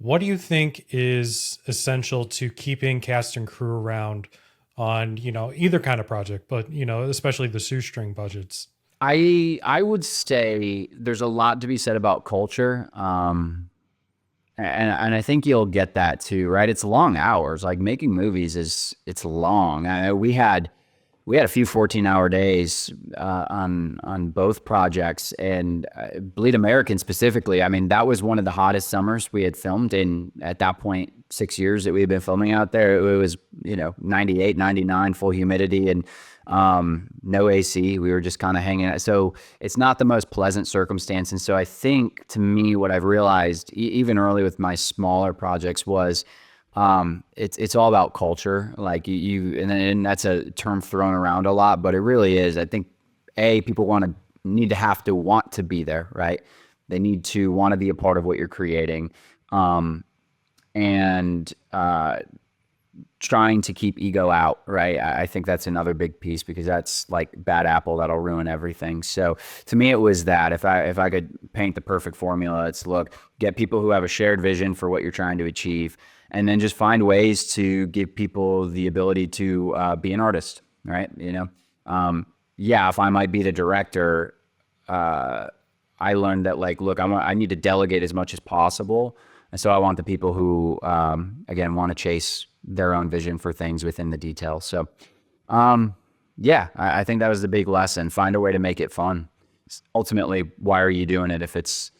What do you think is essential to keeping cast and crew around on, either kind of project, but, especially the shoestring budgets? I would say there's a lot to be said about culture. And I think you'll get that too, right? It's long hours. Like making movies it's long. We had a few 14-hour days on both projects, and Bleed American specifically. I mean, that was one of the hottest summers we had filmed in, at that point, 6 years that we had been filming out there. It was 98, 99, full humidity, and no AC. We were just kind of hanging out. So it's not the most pleasant circumstance. And so I think, to me, what I've realized even early with my smaller projects was it's all about culture. Like and that's a term thrown around a lot, but it really is. I think people need to have to want to be there, right? They need to want to be a part of what you're creating. And trying to keep ego out, right? I think that's another big piece, because that's like bad apple that'll ruin everything. So to me, it was that if I could paint the perfect formula, it's get people who have a shared vision for what you're trying to achieve, and then just find ways to give people the ability to be an artist, right? If I might be the director, I learned that I need to delegate as much as possible. And so I want the people who, again, want to chase their own vision for things within the details. So, I think that was the big lesson. Find a way to make it fun. Ultimately, why are you doing it if it's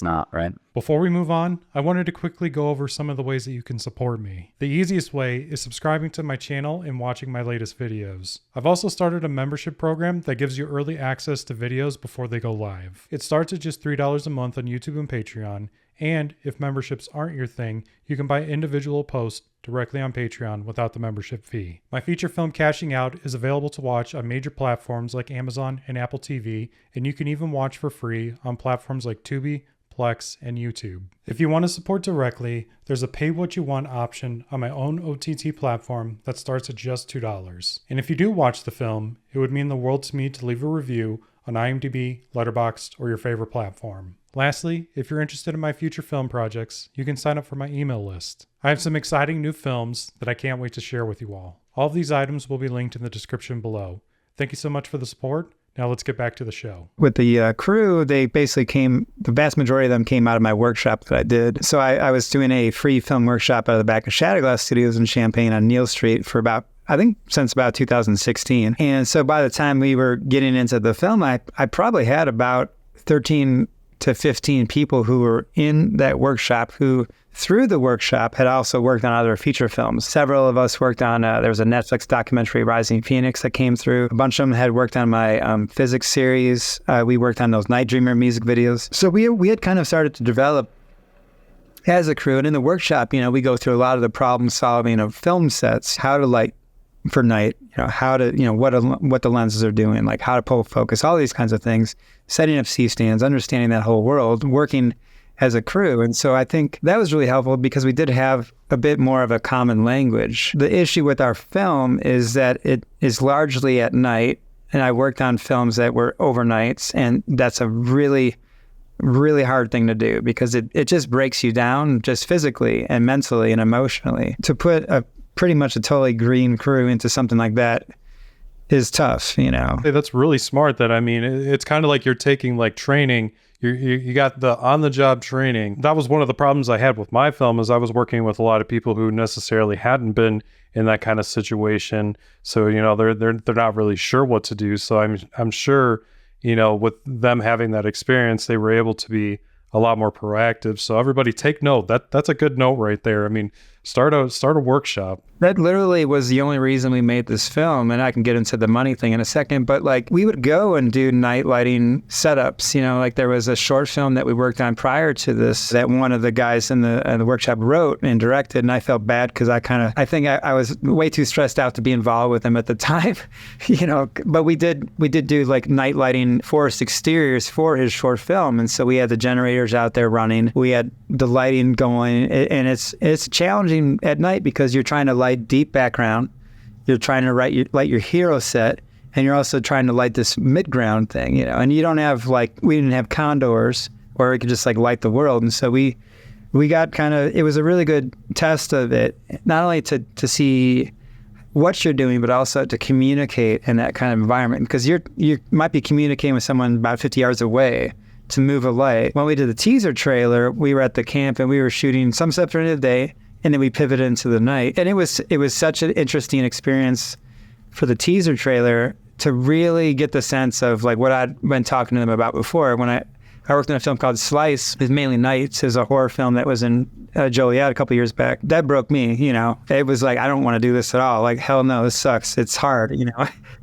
not, right? Before we move on, I wanted to quickly go over some of the ways that you can support me. The easiest way is subscribing to my channel and watching my latest videos. I've also started a membership program that gives you early access to videos before they go live. It starts at just $3 a month on YouTube and Patreon. And if memberships aren't your thing, you can buy individual posts directly on Patreon without the membership fee. My feature film Cashing Out is available to watch on major platforms like Amazon and Apple TV, and you can even watch for free on platforms like Tubi, Plex, and YouTube. If you want to support directly, there's a pay what you want option on my own OTT platform that starts at just $2. And if you do watch the film, it would mean the world to me to leave a review on IMDb, Letterboxd, or your favorite platform. Lastly, if you're interested in my future film projects, you can sign up for my email list. I have some exciting new films that I can't wait to share with you all. All of these items will be linked in the description below. Thank you so much for the support. Now let's get back to the show. With the crew, they basically the vast majority of them came out of my workshop that I did. So I was doing a free film workshop out of the back of Shatterglass Studios in Champaign on Neal Street for since about 2016. And so by the time we were getting into the film, I probably had about 13 to 15 people who were in that workshop who, through the workshop, had also worked on other feature films. Several of us worked on, there was a Netflix documentary, Rising Phoenix, that came through. A bunch of them had worked on my physics series. We worked on those Night Dreamer music videos. So we had kind of started to develop as a crew. And in the workshop, we go through a lot of the problem solving of film sets, how to light for night, how to, what the lenses are doing, like how to pull focus, all these kinds of things, setting up C-stands, understanding that whole world, working as a crew. And so I think that was really helpful because we did have a bit more of a common language. The issue with our film is that it is largely at night, and I worked on films that were overnights, and that's a really, really hard thing to do because it just breaks you down just physically and mentally and emotionally. To put pretty much a totally green crew into something like that is tough, Hey, that's really smart. It's kind of like you're taking training. You got the on-the-job training. That was one of the problems I had with my film, is I was working with a lot of people who necessarily hadn't been in that kind of situation. So, they're not really sure what to do. So I'm sure, with them having that experience, they were able to be a lot more proactive. So everybody take note. That's a good note right there. Start a workshop. That literally was the only reason we made this film, and I can get into the money thing in a second, but we would go and do night lighting setups, there was a short film that we worked on prior to this that one of the guys in the workshop wrote and directed, and I felt bad because I think I was way too stressed out to be involved with him at the time, but we did do night lighting forest exteriors for his short film, and so we had the generators out there running, we had the lighting going, and it's challenging at night because you're trying to light deep background, you're trying to light your hero set, and you're also trying to light this mid-ground thing, and you don't have we didn't have condors where we could just light the world, and so we we got it was a really good test of it, not only to see what you're doing, but also to communicate in that kind of environment. Because you might be communicating with someone about 50 yards away to move a light. When we did the teaser trailer, we were at the camp and we were shooting some stuff during the day, and then we pivoted into the night. And it was such an interesting experience for the teaser trailer to really get the sense of like what I'd been talking to them about before. When I worked in a film called Slice. It's mainly nights. It's a horror film that was in Joliet a couple years back. That broke me, It was like, I don't want to do this at all. Like, hell no, this sucks. It's hard,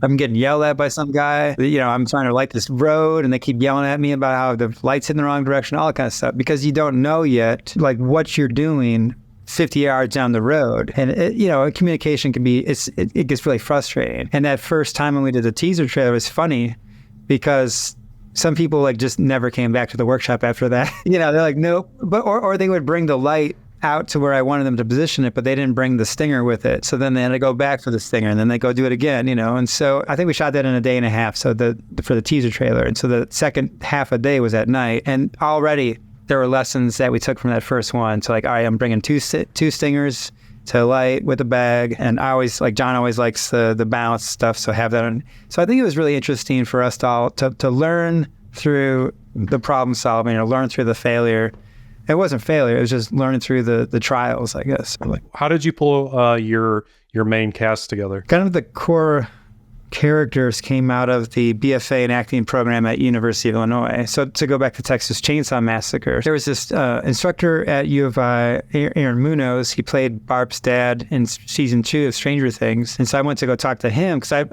I'm getting yelled at by some guy. I'm trying to light this road and they keep yelling at me about how the light's in the wrong direction, all that kind of stuff. Because you don't know yet, like, what you're doing 50 yards down the road. And, communication can be, it gets really frustrating. And that first time when we did the teaser trailer was funny because some people like just never came back to the workshop after that. They're like, nope. But or they would bring the light out to where I wanted them to position it, but they didn't bring the stinger with it. So then they had to go back for the stinger, and then they go do it again, And so I think we shot that in a day and a half. So for the teaser trailer, and so the second half a day was at night, and already there were lessons that we took from that first one. So like, all right, I'm bringing two stingers to light with a bag, and I always John always likes the balance stuff, so have that on. So I think it was really interesting for us to all to learn through the problem solving, or learn through the failure. It wasn't failure; it was just learning through the trials, I guess. How did you pull your main cast together? Kind of the core characters came out of the BFA in acting program at University of Illinois. So to go back to Texas Chainsaw Massacre, there was this instructor at U of I, Aaron Munoz. He played Barb's dad in season 2 of Stranger Things. And so I went to go talk to him because I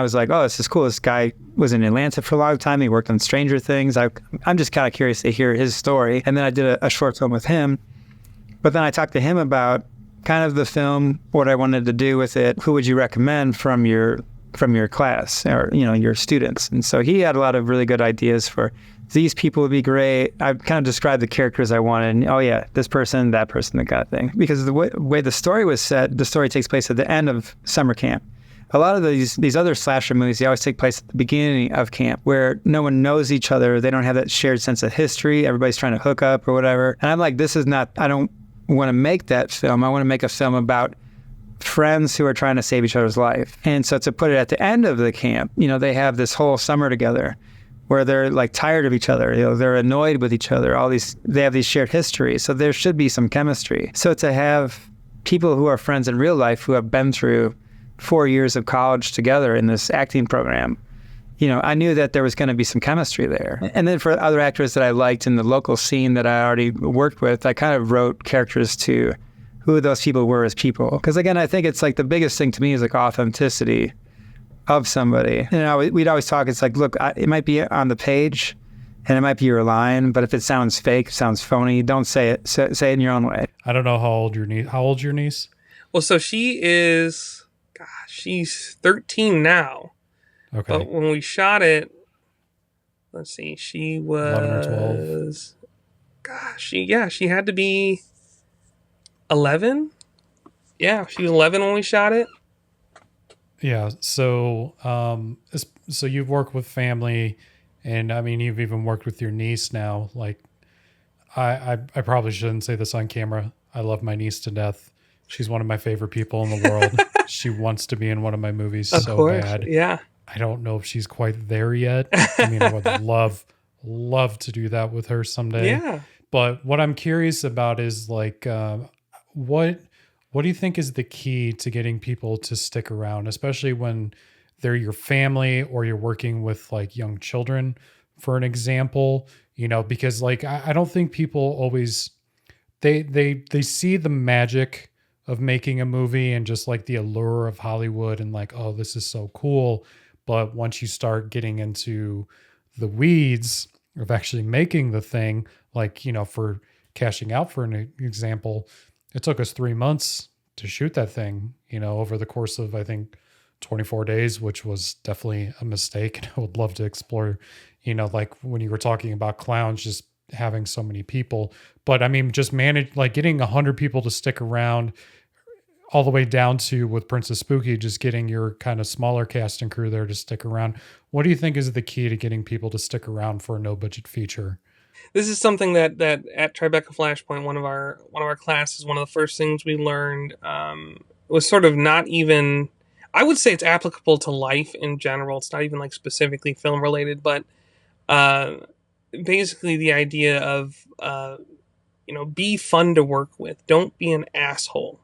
was like, oh, this is cool. This guy was in Atlanta for a long time. He worked on Stranger Things. I'm just kind of curious to hear his story. And then I did a short film with him. But then I talked to him about kind of the film, what I wanted to do with it. Who would you recommend from your class, or your students? And so he had a lot of really good ideas for these people would be great. I kind of described the characters I wanted, and oh yeah, this person, that person, that kind of thing. Because the way the story was set, the story takes place at the end of summer camp. A lot of these other slasher movies, they always take place at the beginning of camp, where no one knows each other. They don't have that shared sense of history. Everybody's trying to hook up or whatever. And I'm like, I don't want to make that film. I want to make a film about friends who are trying to save each other's life. And so to put it at the end of the camp, they have this whole summer together where they're like tired of each other. They're annoyed with each other. They have these shared histories. So there should be some chemistry. So to have people who are friends in real life who have been through 4 years of college together in this acting program, I knew that there was going to be some chemistry there. And then for other actors that I liked in the local scene that I already worked with, I kind of wrote characters to who those people were as people. Because again, I think it's like the biggest thing to me is like authenticity of somebody. We'd always talk, it's like, look, it might be on the page and it might be your line, but if it sounds fake, sounds phony, don't say it. Say it in your own way. I don't know how old's your niece? Well, so she's 13 now. Okay. But when we shot it, let's see, she was 11 or 12. She had to be 11. Yeah, she was 11 when we shot it. Yeah. So, so you've worked with family, and I mean, you've even worked with your niece now. Like, I probably shouldn't say this on camera. I love my niece to death. She's one of my favorite people in the world. She wants to be in one of my movies so bad. Yeah. I don't know if she's quite there yet. I mean, I would love to do that with her someday. Yeah. But what I'm curious about is like, what do you think is the key to getting people to stick around, especially when they're your family or you're working with like young children, for an example, because like, I don't think people always, they see the magic of making a movie and just like the allure of Hollywood and like, oh, this is so cool. But once you start getting into the weeds of actually making the thing, like, for Cashing Out, for an example, it took us 3 months to shoot that thing, over the course of, I think, 24 days, which was definitely a mistake. And I would love to explore, like when you were talking about clowns, just having so many people. But I mean, just getting 100 people to stick around, all the way down to with Princess Spooky, just getting your kind of smaller cast and crew there to stick around. What do you think is the key to getting people to stick around for a no budget feature? this is something that at Tribeca Flashpoint, one of our classes, one of the first things we learned was sort of not even. I would say it's applicable to life in general. It's not even like specifically film related, but basically the idea of be fun to work with. Don't be an asshole.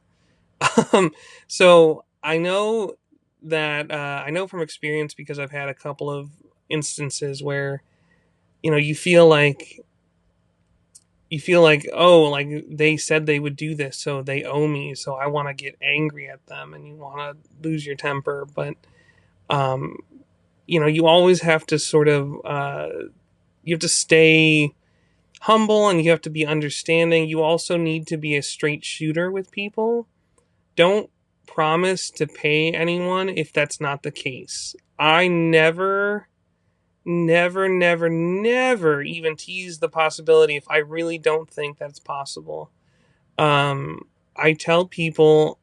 So I know that I know from experience, because I've had a couple of instances where you feel like oh, like they said they would do this, so they owe me, so I want to get angry at them, and you want to lose your temper. But you always have to sort of you have to stay humble, and you have to be understanding. You also need to be a straight shooter with people. Don't promise to pay anyone if that's not the case. I never even tease the possibility if I really don't think that's possible. I tell people,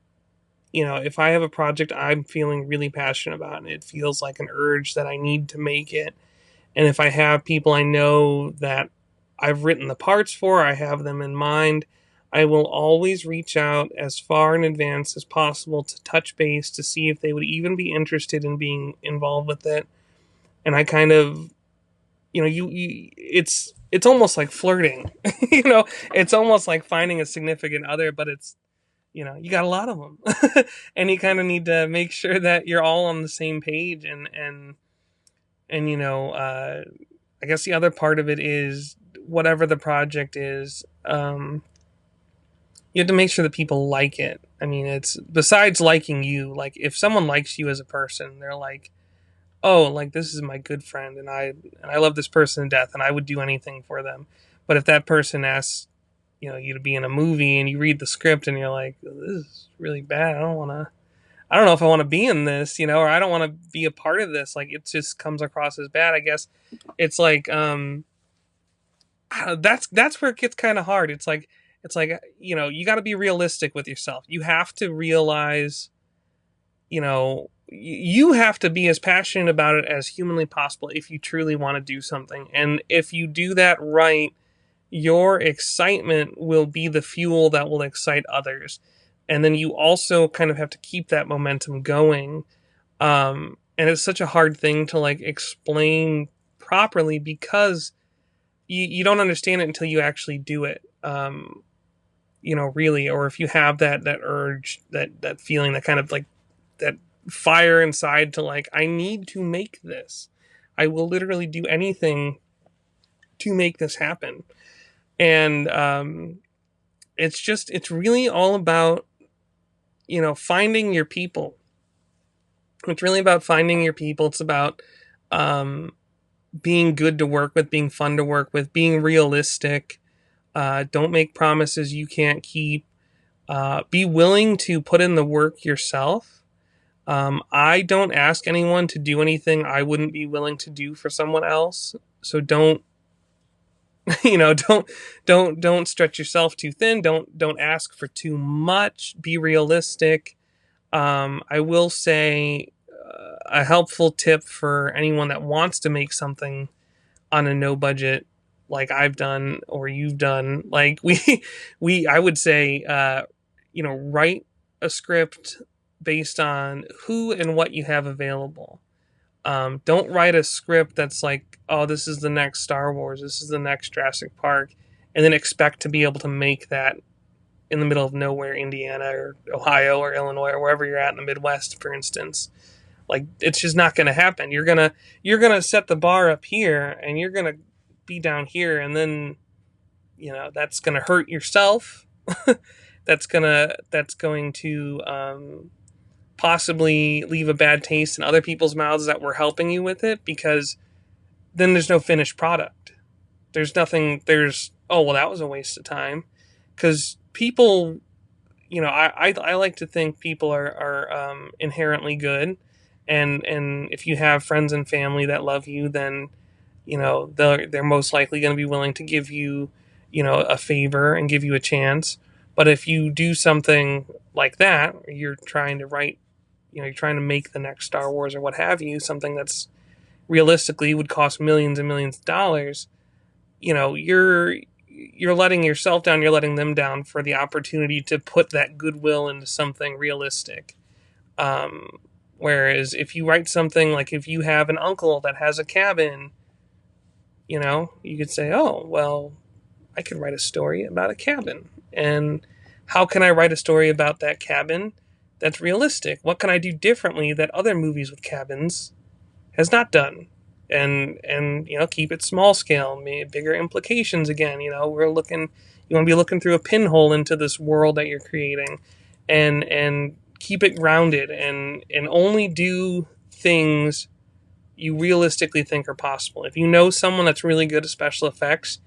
if I have a project I'm feeling really passionate about and it feels like an urge that I need to make it, and if I have people I know that I've written the parts for, I have them in mind, I will always reach out as far in advance as possible to touch base to see if they would even be interested in being involved with it. And I kind of, it's almost like flirting. It's almost like finding a significant other, but it's, you got a lot of them. And you kind of need to make sure that you're all on the same page. And I guess the other part of it is, whatever the project is, you have to make sure that people like it. I mean, it's besides liking you, like if someone likes you as a person, they're like, oh, like this is my good friend, and I love this person to death, and I would do anything for them. But if that person asks, you to be in a movie, and you read the script, and you're like, this is really bad. I don't know if I want to be in this, or I don't want to be a part of this. Like, it just comes across as bad. I guess it's like, that's where it gets kind of hard. It's like, you got to be realistic with yourself. You have to realize, you have to be as passionate about it as humanly possible if you truly want to do something. And if you do that right, your excitement will be the fuel that will excite others. And then you also kind of have to keep that momentum going. And it's such a hard thing to like explain properly, because you don't understand it until you actually do it. Really, or if you have that urge, that feeling, that kind of like that fire inside to like, I need to make this. I will literally do anything to make this happen. And it's really all about, finding your people. It's really about finding your people. It's about being good to work with, being fun to work with, being realistic. Don't make promises you can't keep. Be willing to put in the work yourself. I don't ask anyone to do anything I wouldn't be willing to do for someone else. So don't stretch yourself too thin. Don't ask for too much. Be realistic. I will say a helpful tip for anyone that wants to make something on a no budget, like I've done or you've done, like I would say, write a script based on who and what you have available. Don't write a script that's like, oh, this is the next Star Wars, this is the next Jurassic Park, and then expect to be able to make that in the middle of nowhere, Indiana or Ohio or Illinois or wherever you're at in the Midwest, for instance. Like, it's just not going to happen. You're gonna set the bar up here, and you're gonna be down here, and then that's gonna hurt yourself. that's going to possibly leave a bad taste in other people's mouths that were helping you with it, because then there's no finished product. There's nothing. Oh, well, that was a waste of time, because people, I like to think people are inherently good. And if you have friends and family that love you, then, they're most likely going to be willing to give you, a favor and give you a chance. But if you do something like that, or you're trying to write, you're trying to make the next Star Wars or what have you, something that's realistically would cost millions and millions of dollars, you're letting yourself down, you're letting them down for the opportunity to put that goodwill into something realistic. Whereas if you write something like, if you have an uncle that has a cabin, you could say, oh, well, I could write a story about a cabin. And how can I write a story about that cabin that's realistic? What can I do differently that other movies with cabins has not done? And keep it small scale, bigger implications again. You want to be looking through a pinhole into this world that you're creating, and keep it grounded, and only do things you realistically think are possible. If you know someone that's really good at special effects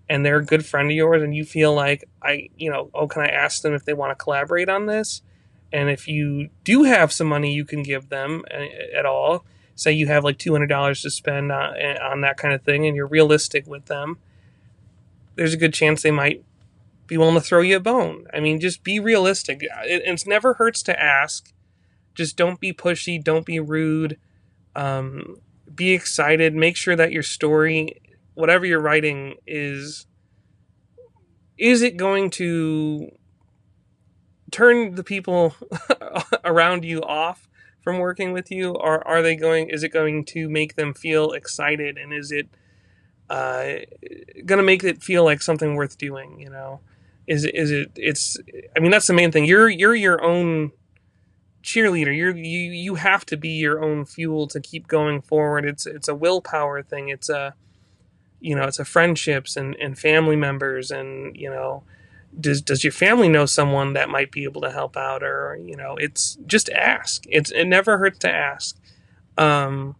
and they're a good friend of yours, and you feel like, can I ask them if they want to collaborate on this? And if you do have some money you can give them at all, say you have like $200 to spend on that kind of thing, and you're realistic with them, there's a good chance they might be willing to throw you a bone. I mean, just be realistic. It never hurts to ask. Just don't be pushy. Don't be rude. Be excited. Make sure that your story, whatever you're writing, is it going to turn the people around you off from working with you, or is it going to make them feel excited, and is it going to make it feel like something worth doing? That's the main thing. You're your own cheerleader. You have to be your own fuel to keep going forward. It's a willpower thing. It's a friendships and family members, and does your family know someone that might be able to help out? Or it's just ask. It never hurts to ask. And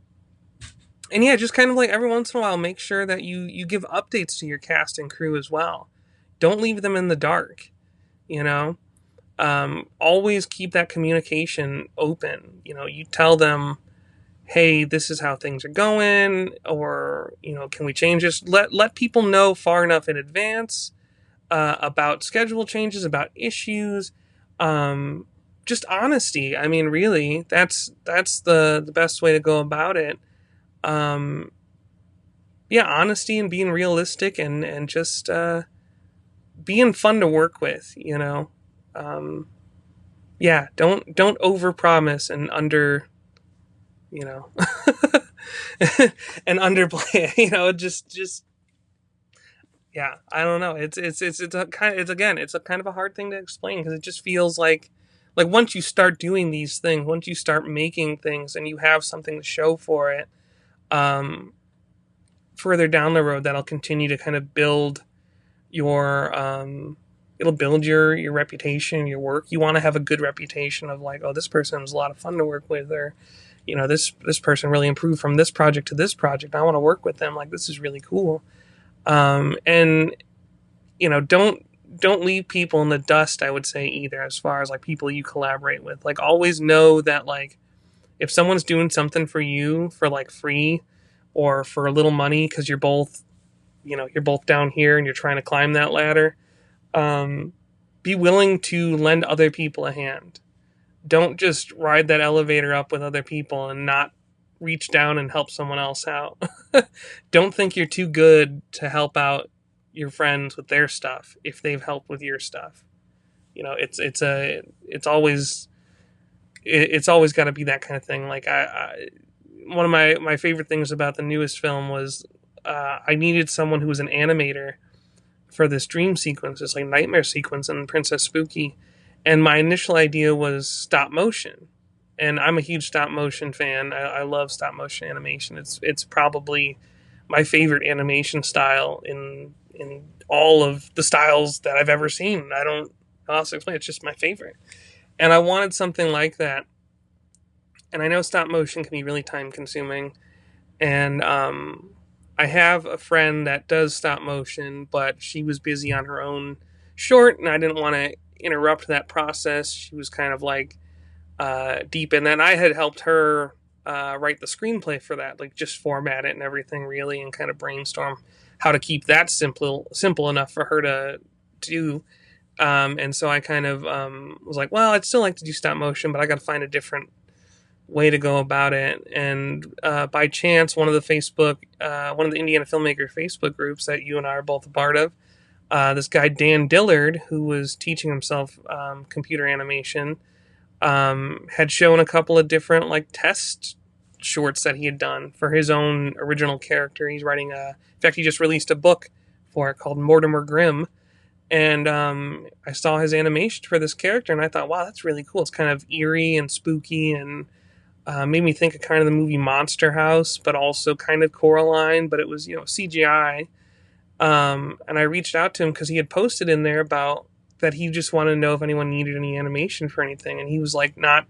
yeah, just kind of like every once in a while, make sure that you give updates to your cast and crew as well. Don't leave them in the dark. Always keep that communication open. You tell them, hey, this is how things are going, or can we change this? Let people know far enough in advance about schedule changes, about issues, just honesty. I mean, really, that's the best way to go about it. Honesty and being realistic, and just being fun to work with. Don't overpromise and and underplay. Just yeah, I don't know. It's a kind of a hard thing to explain, because it just feels like once you start doing these things, once you start making things, and you have something to show for it, further down the road, that'll continue to kind of build your it'll build your reputation, your work. You want to have a good reputation of like, oh, this person was a lot of fun to work with, or this person really improved from this project to this project. I want to work with them. Like, this is really cool. Don't leave people in the dust, I would say, either, as far as like people you collaborate with. Like, always know that like if someone's doing something for you for like free or for a little money, because you're both down here and you're trying to climb that ladder, be willing to lend other people a hand. Don't just ride that elevator up with other people and not reach down and help someone else out. Don't think you're too good to help out your friends with their stuff if they've helped with your stuff. It's always got to be that kind of thing. Like, one of my favorite things about the newest film was I needed someone who was an animator for this dream sequence, this like nightmare sequence in Princess Spooky. And my initial idea was stop motion. And I'm a huge stop motion fan. I love stop motion animation. It's probably my favorite animation style in all of the styles that I've ever seen. I'll also explain. It's just my favorite. And I wanted something like that. And I know stop motion can be really time consuming. And I have a friend that does stop motion, but she was busy on her own short, and I didn't want to interrupt that process. She was kind of like deep in that. And I had helped her write the screenplay for that, like just format it and everything, really, and kind of brainstorm how to keep that simple enough for her to do. And so I kind of was like, well, I'd still like to do stop motion, but I got to find a different way to go about it. And by chance, one of the Indiana Filmmakers Facebook groups that you and I are both a part of, this guy Dan Dillard, who was teaching himself computer animation, had shown a couple of different like test shorts that he had done for his own original character. He's writing in fact, he just released a book for it called Mortimer Grimm. And I saw his animation for this character, and I thought, wow, that's really cool. It's kind of eerie and spooky, and made me think of kind of the movie Monster House, but also kind of Coraline, but it was, CGI. And I reached out to him because he had posted in there about that he just wanted to know if anyone needed any animation for anything. And he was like not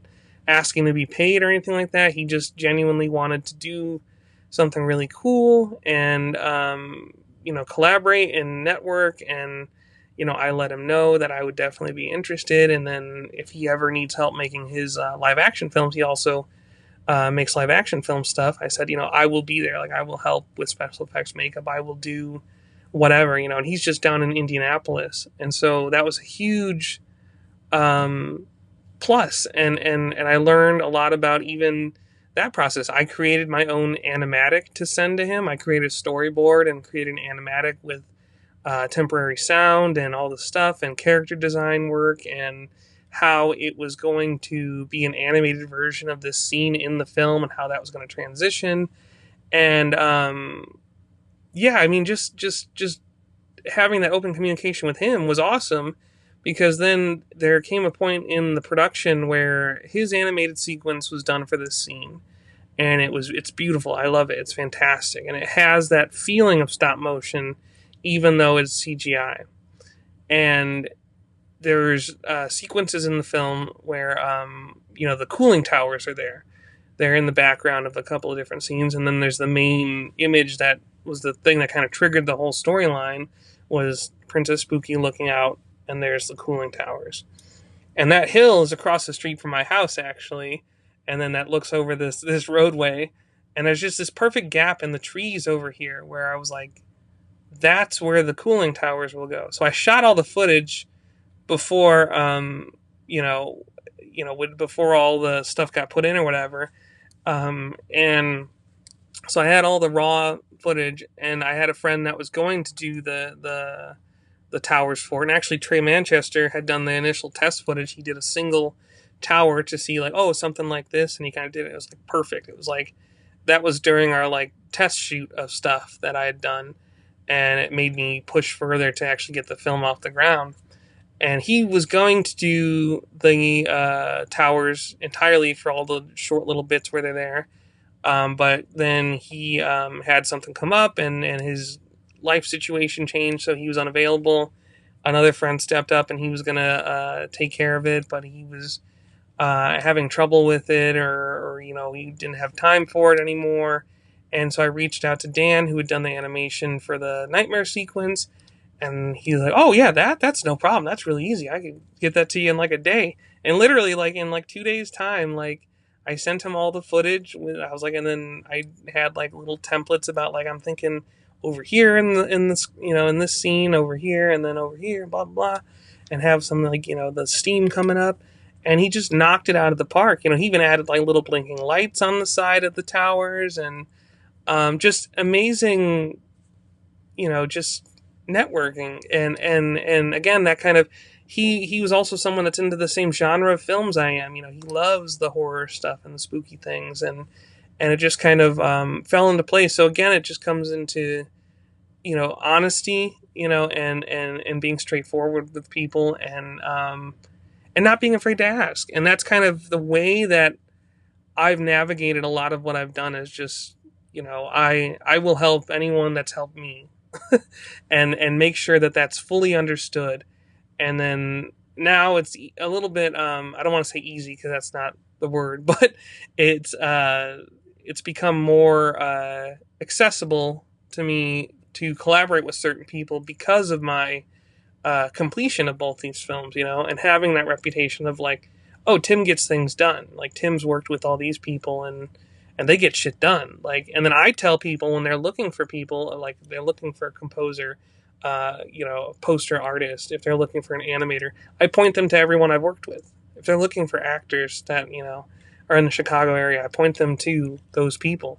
asking to be paid or anything like that. He just genuinely wanted to do something really cool and, collaborate and network. And, I let him know that I would definitely be interested. And then if he ever needs help making his live action films, he also makes live action film stuff. I said, I will be there. Like, I will help with special effects makeup. I will do whatever, and he's just down in Indianapolis. And so that was a huge plus. And I learned a lot about even that process. I created my own animatic to send to him. I created a storyboard and created an animatic with temporary sound and all the stuff and character design work and how it was going to be an animated version of this scene in the film and how that was going to transition. And just having that open communication with him was awesome, because then there came a point in the production where his animated sequence was done for this scene, and it's beautiful. I love it. It's fantastic, and it has that feeling of stop motion, even though it's CGI. And there's sequences in the film where the cooling towers are there. They're in the background of a couple of different scenes, and then there's the main image that was the thing that kind of triggered the whole storyline, was Princess Spooky looking out, and there's the cooling towers. And that hill is across the street from my house, actually, and then that looks over this roadway, and there's just this perfect gap in the trees over here where I was like, that's where the cooling towers will go. So I shot all the footage before, before all the stuff got put in or whatever. And so I had all the raw footage, and I had a friend that was going to do the towers for it. And actually, Tré Manchester had done the initial test footage. He did a single tower to see like, oh, something like this, and he kind of did it. It was like perfect. It was like that was during our like test shoot of stuff that I had done, and it made me push further to actually get the film off the ground. And he was going to do the towers entirely for all the short little bits where they're there. But then he had something come up, and his life situation changed, so he was unavailable. Another friend stepped up, and he was going to take care of it, but he was having trouble with it, or he didn't have time for it anymore. And so I reached out to Dan, who had done the animation for the nightmare sequence, and he's like, oh yeah, that's no problem. That's really easy. I can get that to you in like a day. And literally like in like 2 days time, like I sent him all the footage. I was like, and then I had like little templates about like, I'm thinking over here in this scene over here, and then over here, blah, blah, and have some like, the steam coming up. And he just knocked it out of the park. He even added like little blinking lights on the side of the towers, and just amazing, just networking. And again, that kind of, he was also someone that's into the same genre of films I am. He loves the horror stuff and the spooky things, and it just kind of fell into place. So again, it just comes into, honesty, and being straightforward with people, and not being afraid to ask. And that's kind of the way that I've navigated a lot of what I've done, is just, I will help anyone that's helped me and make sure that that's fully understood. And then now it's a little bit, I don't want to say easy, because that's not the word, but it's become more accessible to me to collaborate with certain people because of my completion of both these films, and having that reputation of like, oh, Tim gets things done. Like, Tim's worked with all these people, and they get shit done. Like, and then I tell people when they're looking for people, like they're looking for a composer, poster artist, if they're looking for an animator, I point them to everyone I've worked with. If they're looking for actors that, are in the Chicago area, I point them to those people.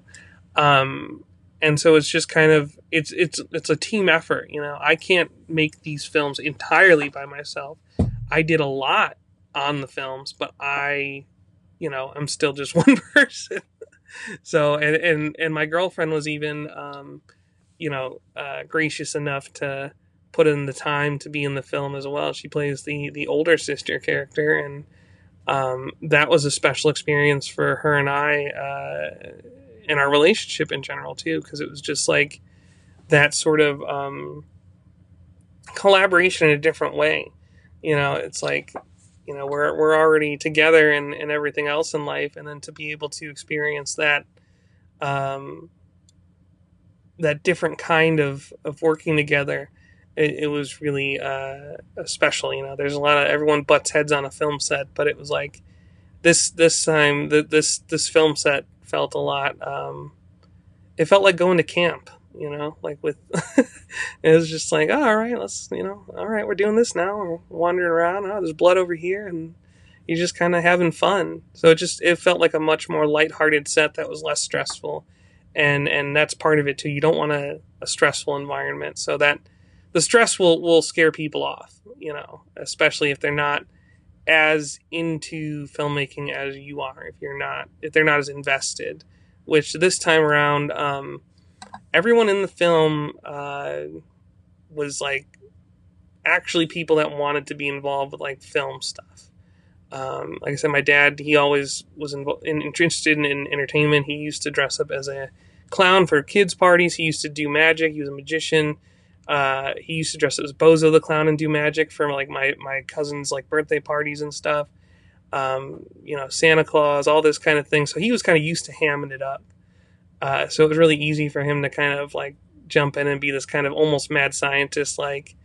And so it's just kind of, it's a team effort. You know, I can't make these films entirely by myself. I did a lot on the films, but I'm still just one person. So, and my girlfriend was even, gracious enough to put in the time to be in the film as well. She plays the older sister character, and that was a special experience for her and I, in our relationship in general too, because it was just like that sort of collaboration in a different way. You know, it's like, you know, we're already together and everything else in life, and then to be able to experience that that different kind of working together, it was really special. You know, there's a lot of, everyone butts heads on a film set, but it was like this time this film set felt a lot. It felt like going to camp. You know, like with it was just like, oh, all right, all right, we're doing this now. We're wandering around. Oh, there's blood over here, and you're just kind of having fun. So it felt like a much more lighthearted set that was less stressful, and that's part of it too. You don't want a stressful environment, so that the stress will scare people off. You know, especially if they're not as into filmmaking as you are. If they're not as invested, which this time around. Everyone in the film was like actually people that wanted to be involved with like film stuff. Like I said, my dad, he always was interested in entertainment. He used to dress up as a clown for kids' parties. He used to do magic. He was a magician. He used to dress up as Bozo the Clown and do magic for like my cousins' like birthday parties and stuff. Santa Claus, all this kind of thing. So he was kind of used to hamming it up. So it was really easy for him to kind of like jump in and be this kind of almost mad scientist like.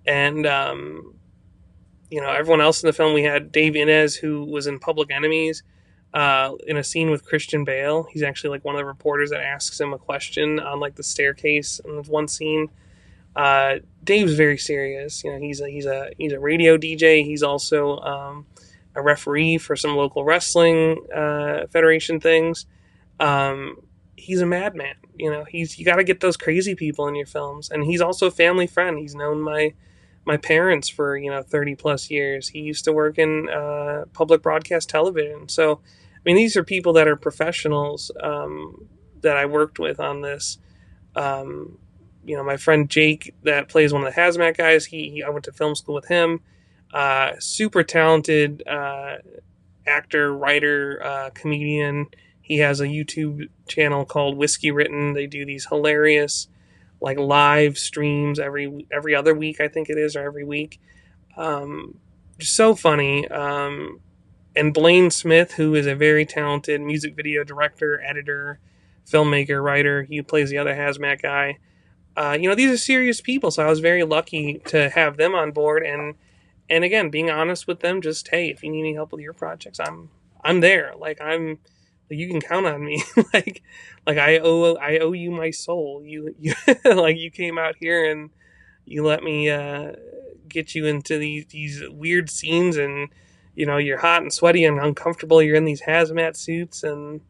And, everyone else in the film, we had Dave Inez, who was in Public Enemies, in a scene with Christian Bale. He's actually like one of the reporters that asks him a question on like the staircase in one scene. Dave's very serious. You know, he's a radio DJ. He's also a referee for some local wrestling federation things. He's a madman. You know, you got to get those crazy people in your films. And he's also a family friend. He's known my parents for 30 plus years. He used to work in public broadcast television. So I mean, these are people that are professionals that I worked with on this. My friend Jake that plays one of the hazmat guys, I went to film school with him. Super talented actor, writer, comedian. He has a YouTube channel called Whiskey Written. They do these hilarious like live streams every other week, I think it is, or every week. Just so funny. And Blaine Smith, who is a very talented music video director, editor, filmmaker, writer. He plays the other hazmat guy. These are serious people, so I was very lucky to have them on board. And again, being honest with them, just, hey, if you need any help with your projects, I'm there. Like you can count on me. like I owe you my soul. You like you came out here and you let me get you into these weird scenes, and you're hot and sweaty and uncomfortable. You're in these hazmat suits, and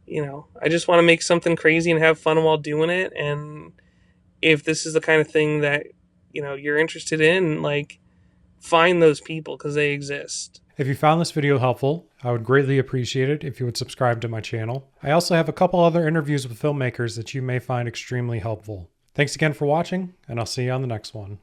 I just want to make something crazy and have fun while doing it. And if this is the kind of thing that you're interested in, like, find those people because they exist. If you found this video helpful, I would greatly appreciate it if you would subscribe to my channel. I also have a couple other interviews with filmmakers that you may find extremely helpful. Thanks again for watching, and I'll see you on the next one.